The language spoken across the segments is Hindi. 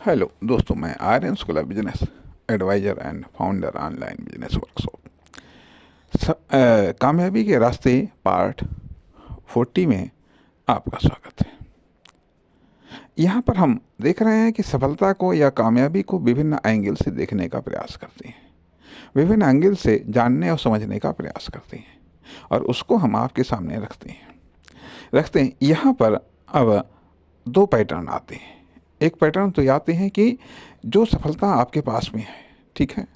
हेलो दोस्तों, मैं Aryan school of business advisor and founder online business workshop कामयाबी के रास्ते पार्ट 40 में आपका स्वागत है। यहाँ पर हम देख रहे हैं कि सफलता को या कामयाबी को विभिन्न एंगल से देखने का प्रयास करते हैं, विभिन्न एंगल से जानने और समझने का प्रयास करते हैं और उसको हम आपके सामने रखते हैं। यहाँ पर अब दो पैटर्न आते हैं। एक पैटर्न तो आते हैं कि जो सफलता आपके पास में है, ठीक है,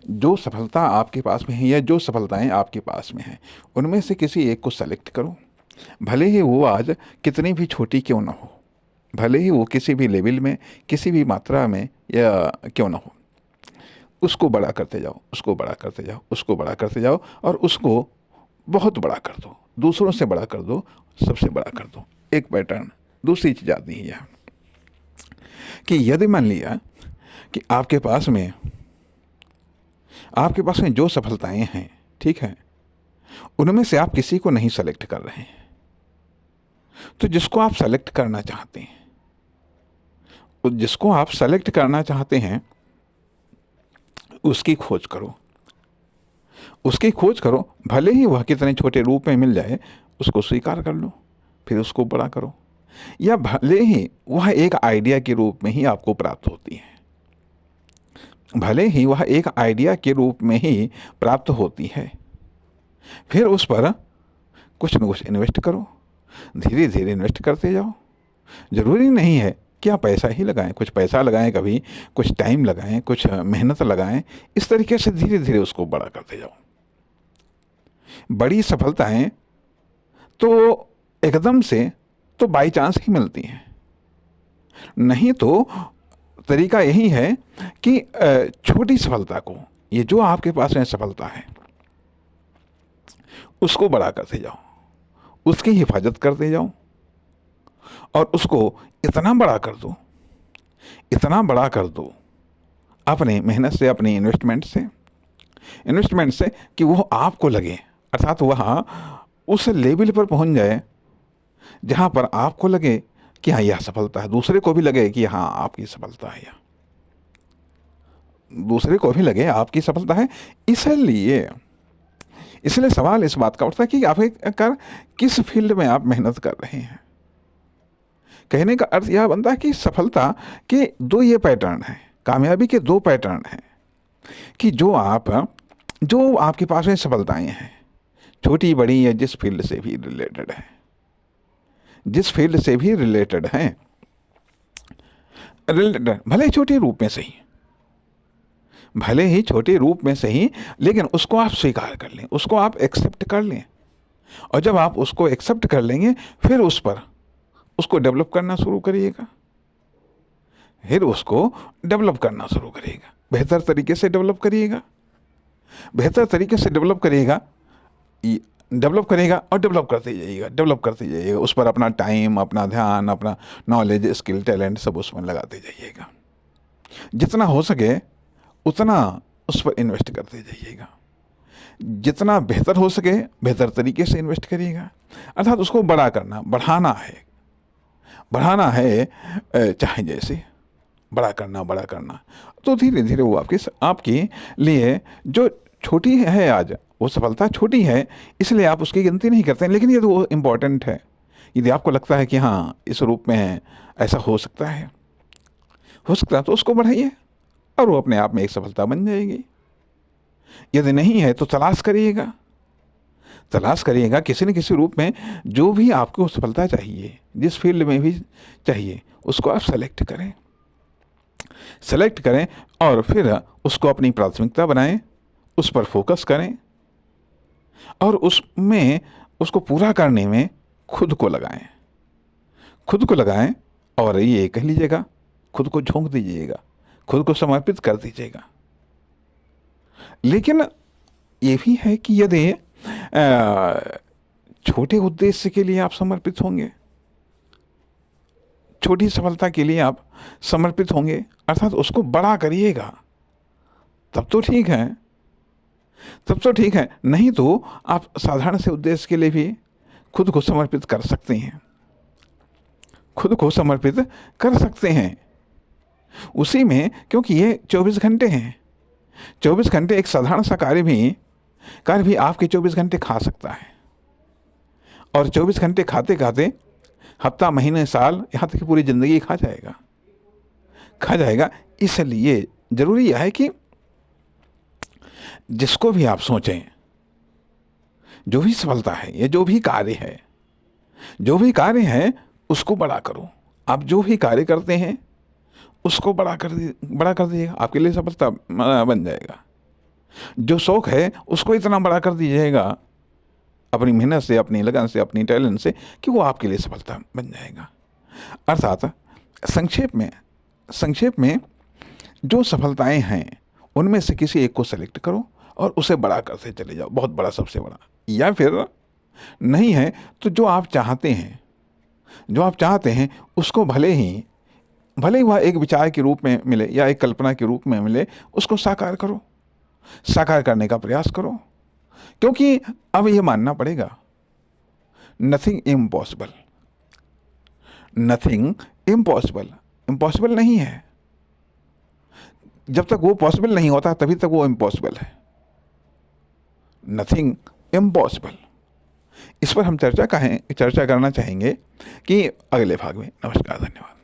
जो सफलता आपके पास में है या जो सफलताएं आपके पास में हैं, उनमें से किसी एक को सेलेक्ट करो, भले ही वो आज कितनी भी छोटी क्यों ना हो, भले ही वो किसी भी लेवल में, किसी भी मात्रा में या क्यों ना हो, उसको बड़ा करते जाओ, उसको बड़ा करते जाओ, उसको बड़ा करते जाओ और उसको बहुत बड़ा कर दो, दूसरों से बड़ा कर दो, सबसे बड़ा कर दो। एक पैटर्न। दूसरी चीज़ आती है यहाँ कि यदि मान लिया कि आपके पास में जो सफलताएं हैं, ठीक है, उनमें से आप किसी को नहीं सेलेक्ट कर रहे हैं, तो जिसको आप सेलेक्ट करना चाहते हैं, उसकी खोज करो, भले ही वह कितने छोटे रूप में मिल जाए, उसको स्वीकार कर लो, फिर उसको बड़ा करो, या भले ही वह एक आइडिया के रूप में ही आपको प्राप्त होती है, फिर उस पर कुछ न कुछ इन्वेस्ट करो, धीरे धीरे इन्वेस्ट करते जाओ। ज़रूरी नहीं है कि आप पैसा ही लगाएं, कुछ पैसा लगाएं, कभी कुछ टाइम लगाएं, कुछ मेहनत लगाएं, इस तरीके से धीरे धीरे उसको बड़ा करते जाओ। बड़ी सफलताएं तो एकदम से तो बाई चांस ही मिलती हैं, नहीं तो तरीका यही है कि छोटी सफलता को, ये जो आपके पास में सफलता है, उसको बड़ा करते जाओ, उसकी हिफाजत करते जाओ और उसको इतना बड़ा कर दो अपने मेहनत से, अपनी इन्वेस्टमेंट से कि वो आपको लगे, अर्थात वह उस लेवल पर पहुंच जाए जहां पर आपको लगे कि हाँ, यह सफलता है, दूसरे को भी लगे कि हाँ, आपकी सफलता है, इसलिए सवाल इस बात का उठता है कि आप किस फील्ड में आप मेहनत कर रहे हैं। कहने का अर्थ यह बनता है कि सफलता के दो ये पैटर्न हैं, कामयाबी के दो पैटर्न हैं कि जो आपके पास में सफलताएं हैं, छोटी बड़ी या जिस फील्ड से भी रिलेटेड हैं, भले ही छोटे रूप में से ही, लेकिन उसको आप स्वीकार कर लें, उसको आप एक्सेप्ट कर लें, और जब आप उसको एक्सेप्ट कर लेंगे, फिर उसको डेवलप करना शुरू करिएगा, बेहतर तरीके से डेवलप करिएगा और डेवलप करते जाइएगा, उस पर अपना टाइम, अपना ध्यान, अपना नॉलेज, स्किल, टैलेंट सब उसमें लगाते जाइएगा। जितना हो सके उतना उस पर इन्वेस्ट करते जाइएगा, जितना बेहतर हो सके बेहतर तरीके से इन्वेस्ट करिएगा, अर्थात उसको बढ़ाना है, चाहे जैसे बड़ा करना, तो धीरे धीरे वो आपके लिए जो छोटी है, आज वो सफलता छोटी है, इसलिए आप उसकी गिनती नहीं करते हैं, लेकिन यदि वो इम्पोर्टेंट है, यदि आपको लगता है कि हाँ, इस रूप में ऐसा हो सकता है तो उसको बढ़ाइए और वो अपने आप में एक सफलता बन जाएगी। यदि नहीं है तो तलाश करिएगा किसी न किसी रूप में, जो भी आपको सफलता चाहिए, जिस फील्ड में भी चाहिए, उसको आप सेलेक्ट करें और फिर उसको अपनी प्राथमिकता बनाएं, उस पर फोकस करें और उसको पूरा करने में खुद को लगाएं और ये कह लीजिएगा, खुद को झोंक दीजिएगा, खुद को समर्पित कर दीजिएगा। लेकिन ये भी है कि यदि छोटे उद्देश्य के लिए आप समर्पित होंगे, छोटी सफलता के लिए आप समर्पित होंगे, अर्थात उसको बड़ा करिएगा, तब तो ठीक है, नहीं तो आप साधारण से उद्देश्य के लिए भी खुद को समर्पित कर सकते हैं। उसी में, क्योंकि ये 24 घंटे हैं, 24 घंटे एक साधारण सा कार्य भी आपके 24 घंटे खा सकता है। और 24 घंटे खाते खाते हफ्ता, महीने, साल, यहाँ तक कि पूरी ज़िंदगी खा जाएगा। इसलिए ज़रूरी यह है कि जिसको भी आप सोचें, जो भी सफलता है या जो भी कार्य है उसको बड़ा करो। आप जो भी कार्य करते हैं उसको बड़ा कर दीजिएगा, आपके लिए सफलता बन जाएगा। जो शौक है उसको इतना बड़ा कर दीजिएगा अपनी मेहनत से, अपनी लगन से, अपनी टैलेंट से, कि वो आपके लिए सफलता बन जाएगा। अर्थात संक्षेप में जो सफलताएं हैं उनमें से किसी एक को सेलेक्ट करो और उसे बड़ा करते चले जाओ, बहुत बड़ा, सबसे बड़ा। या फिर नहीं है तो जो आप चाहते हैं उसको भले ही वह एक विचार के रूप में मिले या एक कल्पना के रूप में मिले, उसको साकार करो, साकार करने का प्रयास करो। क्योंकि अब ये मानना पड़ेगा, नथिंग इम्पॉसिबल नहीं है। जब तक वो पॉसिबल नहीं होता तभी तक वो इम्पॉसिबल है। Nothing impossible. इस पर हम चर्चा करना चाहेंगे कि अगले भाग में। नमस्कार, धन्यवाद।